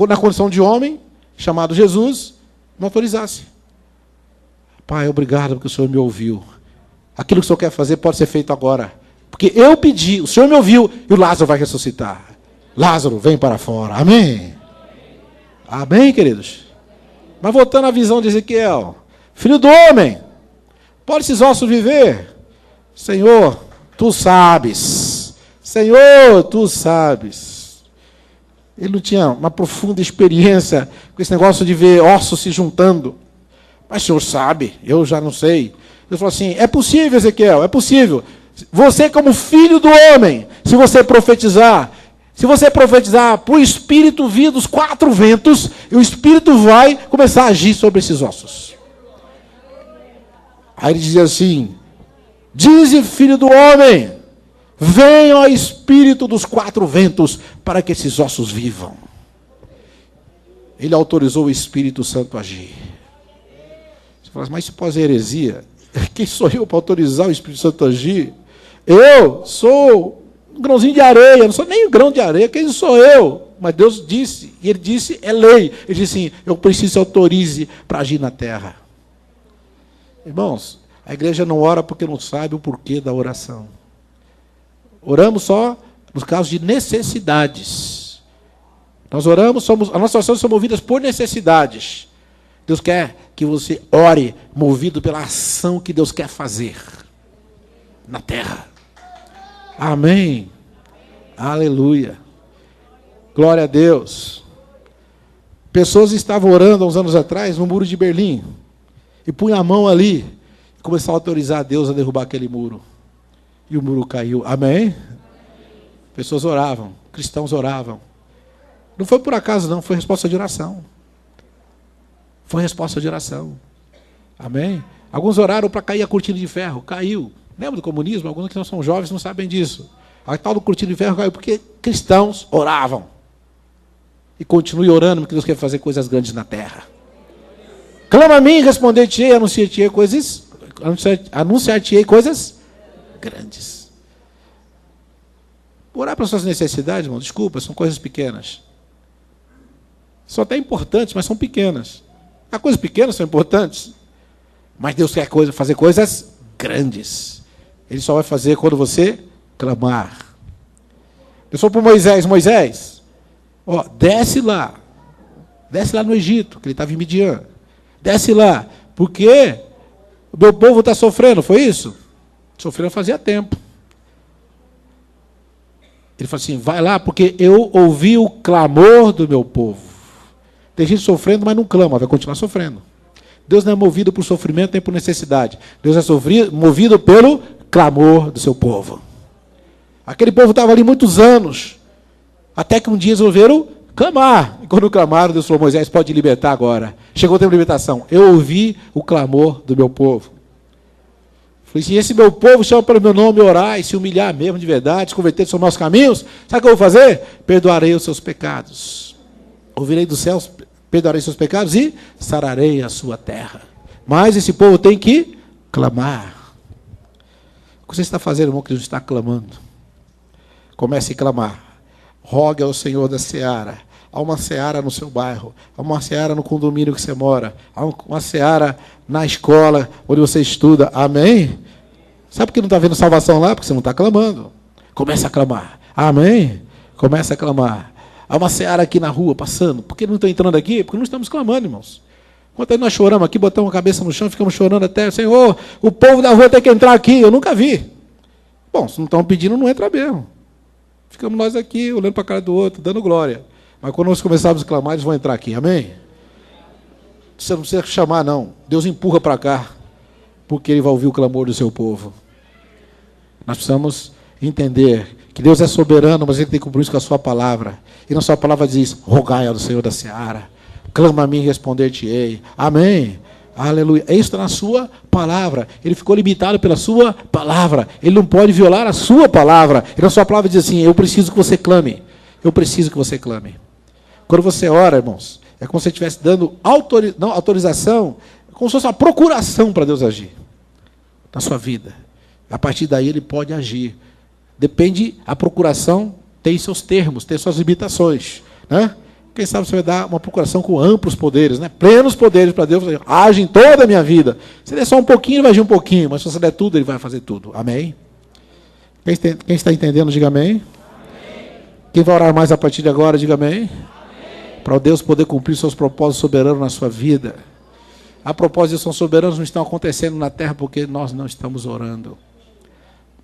na condição de homem, chamado Jesus, não autorizasse. Pai, obrigado porque o Senhor me ouviu. Aquilo que o Senhor quer fazer pode ser feito agora. Porque eu pedi, o Senhor me ouviu e o Lázaro vai ressuscitar. Lázaro, vem para fora. Amém? Amém, queridos? Mas voltando à visão de Ezequiel. Filho do homem, pode esses ossos viver? Senhor, tu sabes. Senhor, tu sabes. Ele não tinha uma profunda experiência com esse negócio de ver ossos se juntando. Mas o Senhor sabe, eu já não sei. Ele falou assim, é possível, Ezequiel, é possível. Você como filho do homem, se você profetizar para o Espírito vir dos 4 ventos, e o Espírito vai começar a agir sobre esses ossos. Aí ele dizia assim, dize, filho do homem, venha ao Espírito dos 4 ventos, para que esses ossos vivam. Ele autorizou o Espírito Santo a agir. Você fala, mas isso pode ser heresia? Quem sou eu para autorizar o Espírito Santo a agir? Eu sou um grãozinho de areia, não sou nem um grão de areia, quem sou eu? Mas Deus disse, e Ele disse, é lei. Ele disse assim, eu preciso que você autorize para agir na terra. Irmãos, a igreja não ora porque não sabe o porquê da oração. Oramos só nos casos de necessidades. Nós oramos, as nossas orações são movidas por necessidades. Deus quer que você ore movido pela ação que Deus quer fazer na terra. Amém. Aleluia. Glória a Deus. Pessoas estavam orando há uns anos atrás no muro de Berlim. E punham a mão ali. E começaram a autorizar a Deus a derrubar aquele muro. E o muro caiu. Amém? Pessoas oravam. Cristãos oravam. Não foi por acaso não, foi resposta de oração. Foi resposta de oração. Amém? Alguns oraram para cair a cortina de ferro. Caiu. Lembra do comunismo? Alguns que não são jovens não sabem disso. A tal do cortina de ferro caiu porque cristãos oravam. E continue orando, porque Deus quer fazer coisas grandes na terra. Clama a mim, responder-te-ei, anunciar-te-ei coisas grandes. Orar para suas necessidades, irmão, desculpa, são coisas pequenas. São até importantes, mas são pequenas. As coisas pequenas são importantes. Mas Deus quer fazer coisas grandes. Ele só vai fazer quando você clamar. Eu sou para Moisés. Moisés, Ó, desce lá no Egito, que ele estava em Midian. Desce lá, porque o meu povo está sofrendo, foi isso? Sofrendo fazia tempo. Ele falou assim, vai lá, porque eu ouvi o clamor do meu povo. Tem gente sofrendo, mas não clama, vai continuar sofrendo. Deus não é movido por sofrimento nem por necessidade. Deus é movido pelo clamor do seu povo. Aquele povo estava ali muitos anos, até que um dia resolveram clamar. E quando clamaram, Deus falou, Moisés, pode libertar agora. Chegou o tempo de libertação. Eu ouvi o clamor do meu povo. Falei assim, esse meu povo chama pelo meu nome orar e se humilhar mesmo de verdade, se converter dos maus caminhos, sabe o que eu vou fazer? Perdoarei os seus pecados. Ouvirei dos céus, perdoarei seus pecados e sararei a sua terra. Mas esse povo tem que clamar. O que você está fazendo, irmão, que Jesus está clamando? Comece a clamar. Rogue ao Senhor da seara. Há uma seara no seu bairro. Há uma seara no condomínio que você mora. Há uma seara na escola onde você estuda. Amém? Sabe por que não está vendo salvação lá? Porque você não está clamando. Comece a clamar. Amém? Comece a clamar. Há uma seara aqui na rua passando. Por que não estão entrando aqui? Porque não estamos clamando, irmãos. Enquanto nós choramos aqui, botamos a cabeça no chão, ficamos chorando até, Senhor, o povo da rua tem que entrar aqui. Eu nunca vi. Bom, se não estão pedindo, não entra mesmo. Ficamos nós aqui, olhando para a cara do outro, dando glória. Mas quando nós começarmos a clamar, eles vão entrar aqui. Amém? Você não precisa chamar, não. Deus empurra para cá, porque Ele vai ouvir o clamor do seu povo. Nós precisamos entender que Deus é soberano, mas Ele tem compromisso com a sua palavra. E na sua palavra diz, rogai ao Senhor da seara. Clama a mim e responder-te-ei. Amém? Aleluia. Isso está na sua palavra. Ele ficou limitado pela sua palavra. Ele não pode violar a sua palavra. E na sua palavra diz assim, eu preciso que você clame. Eu preciso que você clame. Quando você ora, irmãos, é como se você estivesse dando autorização, como se fosse uma procuração para Deus agir na sua vida. A partir daí Ele pode agir. Depende, a procuração tem seus termos, tem suas limitações, né? Quem sabe você vai dar uma procuração com amplos poderes, né? Plenos poderes para Deus, age em toda a minha vida. Se der só um pouquinho, ele vai agir um pouquinho, mas se você der tudo, Ele vai fazer tudo. Amém? Quem está entendendo, diga amém. Quem vai orar mais a partir de agora, diga amém. Para Deus poder cumprir seus propósitos soberanos na sua vida. A propósitos são soberanos, não estão acontecendo na terra porque nós não estamos orando.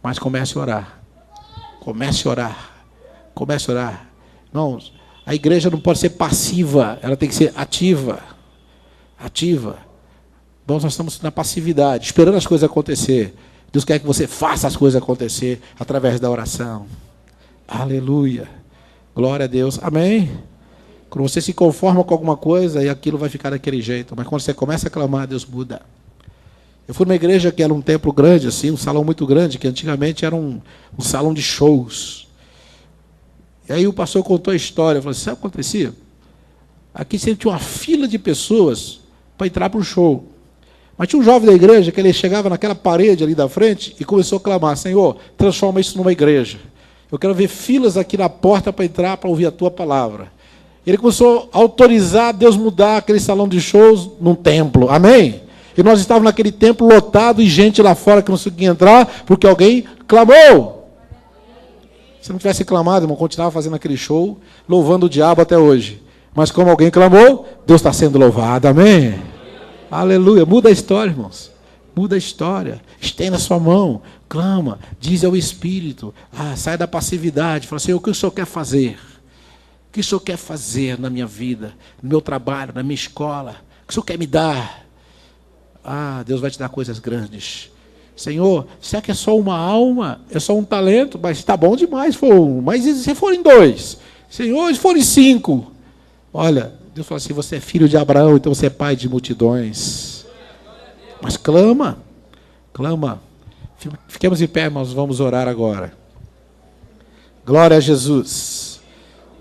Mas comece a orar. Comece a orar. Comece a orar. Não, a igreja não pode ser passiva, ela tem que ser ativa. Ativa. Nós estamos na passividade, esperando as coisas acontecer. Deus quer que você faça as coisas acontecer através da oração. Aleluia. Glória a Deus. Amém? Quando você se conforma com alguma coisa, e aquilo vai ficar daquele jeito. Mas quando você começa a clamar, Deus muda. Eu fui numa igreja que era um templo grande, assim, um salão muito grande, que antigamente era um salão de shows. E aí o pastor contou a história. Falou assim, sabe o que acontecia? Aqui sempre tinha uma fila de pessoas para entrar para o show. Mas tinha um jovem da igreja que ele chegava naquela parede ali da frente e começou a clamar, Senhor, transforma isso numa igreja. Eu quero ver filas aqui na porta para entrar, para ouvir a tua palavra. Ele começou a autorizar Deus mudar aquele salão de shows num templo. Amém? E nós estávamos naquele templo lotado e gente lá fora que não conseguia entrar porque alguém clamou. Se não tivesse clamado, irmão, continuava fazendo aquele show, louvando o diabo até hoje. Mas como alguém clamou, Deus está sendo louvado. Amém? Aleluia. Muda a história, irmãos. Muda a história. Estenda a sua mão. Clama. Diz ao Espírito. Sai da passividade. Fala assim, o que o Senhor quer fazer? O que o Senhor quer fazer na minha vida? No meu trabalho, na minha escola? O que o Senhor quer me dar? Deus vai te dar coisas grandes. Senhor, será que é só uma alma? É só um talento? Mas está bom demais se for um. Mas e se forem 2? Senhor, se forem 5? Olha, Deus fala assim, você é filho de Abraão, então você é pai de multidões. Mas clama. Clama. Fiquemos em pé, irmãos, vamos orar agora. Glória a Jesus.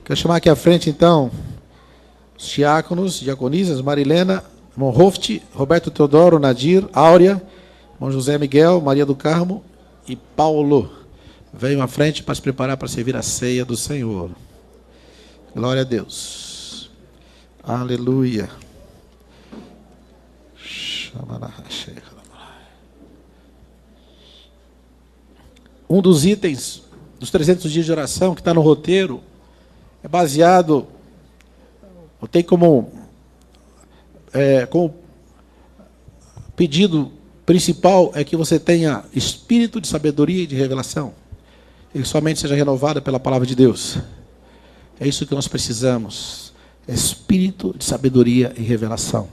Quero chamar aqui à frente, então, os diáconos, diaconisas, Marilena, irmão Hoft, Roberto Teodoro, Nadir, Áurea, irmão José Miguel, Maria do Carmo e Paulo. Venham à frente para se preparar para servir a ceia do Senhor. Glória a Deus. Aleluia. Um dos itens dos 300 dias de oração que está no roteiro é baseado, tem como pedido principal é que você tenha espírito de sabedoria e de revelação. E que somente seja renovada pela palavra de Deus. É isso que nós precisamos. Espírito de sabedoria e revelação.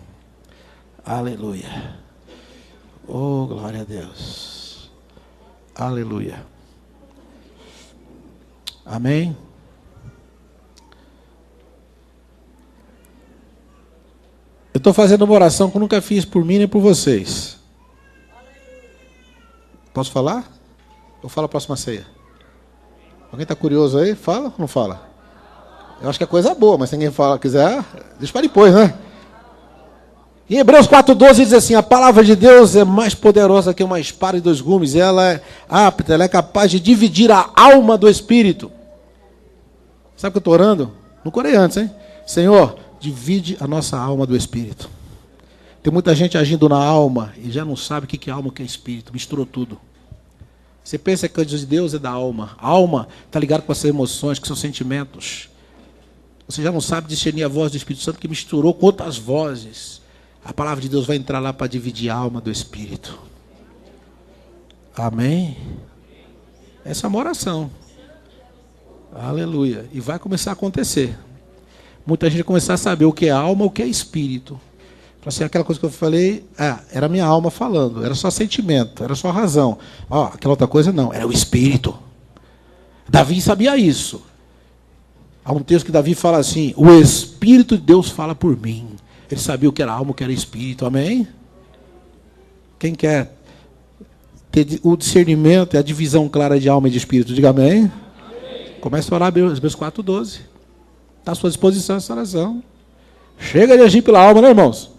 Aleluia. Oh, glória a Deus. Aleluia. Amém. Eu estou fazendo uma oração que eu nunca fiz por mim nem por vocês. Posso falar? Ou fala a próxima ceia? Alguém está curioso aí? Fala ou não fala? Eu acho que é coisa boa, mas se ninguém fala, quiser, deixa para depois, né? Em Hebreus 4,12 diz assim: a palavra de Deus é mais poderosa que uma espada de dois gumes. Ela é apta, ela é capaz de dividir a alma do espírito. Sabe o que eu estou orando? Não orei antes, hein? Senhor, divide a nossa alma do espírito. Tem muita gente agindo na alma e já não sabe o que é alma e o que é espírito. Misturou tudo. Você pensa que a coisa de Deus é da alma. A alma está ligada com as suas emoções, com seus sentimentos. Você já não sabe discernir a voz do Espírito Santo que misturou com outras vozes. A palavra de Deus vai entrar lá para dividir a alma do espírito. Amém? Essa é uma oração. Aleluia. E vai começar a acontecer. Muita gente vai começar a saber o que é alma, o que é espírito. Assim, aquela coisa que eu falei, era a minha alma falando, era só sentimento, era só razão. Aquela outra coisa não, era o espírito. Davi sabia isso. Há um texto que Davi fala assim: o Espírito de Deus fala por mim. Ele sabia o que era alma, o que era espírito. Amém? Quem quer ter o discernimento e a divisão clara de alma e de espírito, diga amém. Amém. Comece a orar Hebreus 4,12. Está à sua disposição essa oração. Chega de agir pela alma, né, irmãos?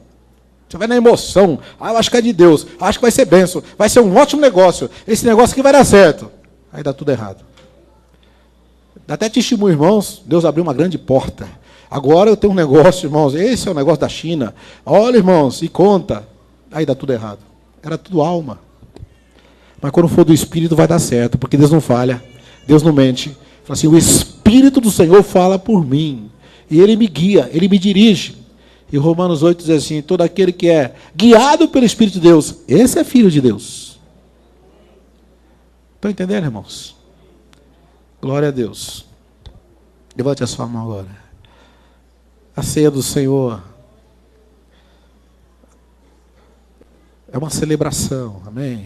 Você vai na emoção. Eu acho que é de Deus. Acho que vai ser bênção. Vai ser um ótimo negócio. Esse negócio aqui vai dar certo. Aí dá tudo errado. Dá até testemunho, irmãos. Deus abriu uma grande porta. Agora eu tenho um negócio, irmãos. Esse é o negócio da China. Olha, irmãos, e conta. Aí dá tudo errado. Era tudo alma. Mas quando for do Espírito vai dar certo. Porque Deus não falha. Deus não mente. Fala assim: o Espírito do Senhor fala por mim. E Ele me guia, Ele me dirige. E Romanos 8 diz assim: todo aquele que é guiado pelo Espírito de Deus, esse é filho de Deus. Estão entendendo, irmãos? Glória a Deus. Levante a sua mão agora. A ceia do Senhor é uma celebração, amém?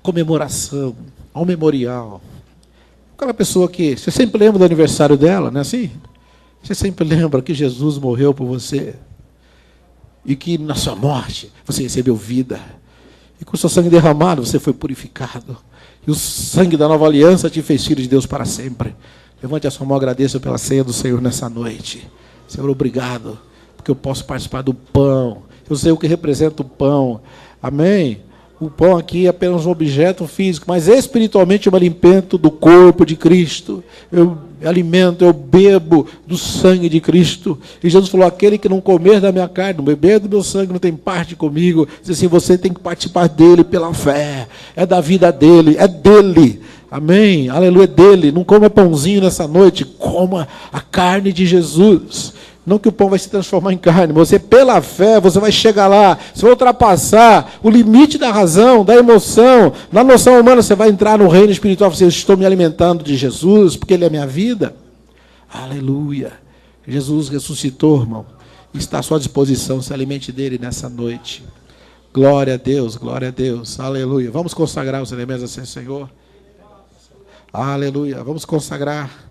Comemoração, um memorial. Aquela pessoa que você sempre lembra do aniversário dela, não é assim? Você sempre lembra que Jesus morreu por você. E que na sua morte você recebeu vida. E com o seu sangue derramado você foi purificado. E o sangue da nova aliança te fez filho de Deus para sempre. Levante a sua mão e agradeça pela ceia do Senhor nessa noite. Senhor, obrigado, porque eu posso participar do pão. Eu sei o que representa o pão. Amém? O pão aqui é apenas um objeto físico, mas espiritualmente é um alimento do corpo de Cristo. Eu alimento, eu bebo do sangue de Cristo. E Jesus falou: aquele que não comer da minha carne, não beber do meu sangue, não tem parte comigo. Diz assim: você tem que participar dele pela fé. É da vida dele, é dele. Amém? Aleluia, é dele. Não coma pãozinho nessa noite, coma a carne de Jesus. Não que o pão vai se transformar em carne. Você, pela fé, você vai chegar lá. Você vai ultrapassar o limite da razão, da emoção. Na noção humana, você vai entrar no reino espiritual. Você: estou me alimentando de Jesus, porque Ele é a minha vida. Aleluia. Jesus ressuscitou, irmão. Está à sua disposição. Se alimente dele nessa noite. Glória a Deus, glória a Deus. Aleluia. Vamos consagrar os elementos assim, Senhor. Aleluia. Vamos consagrar.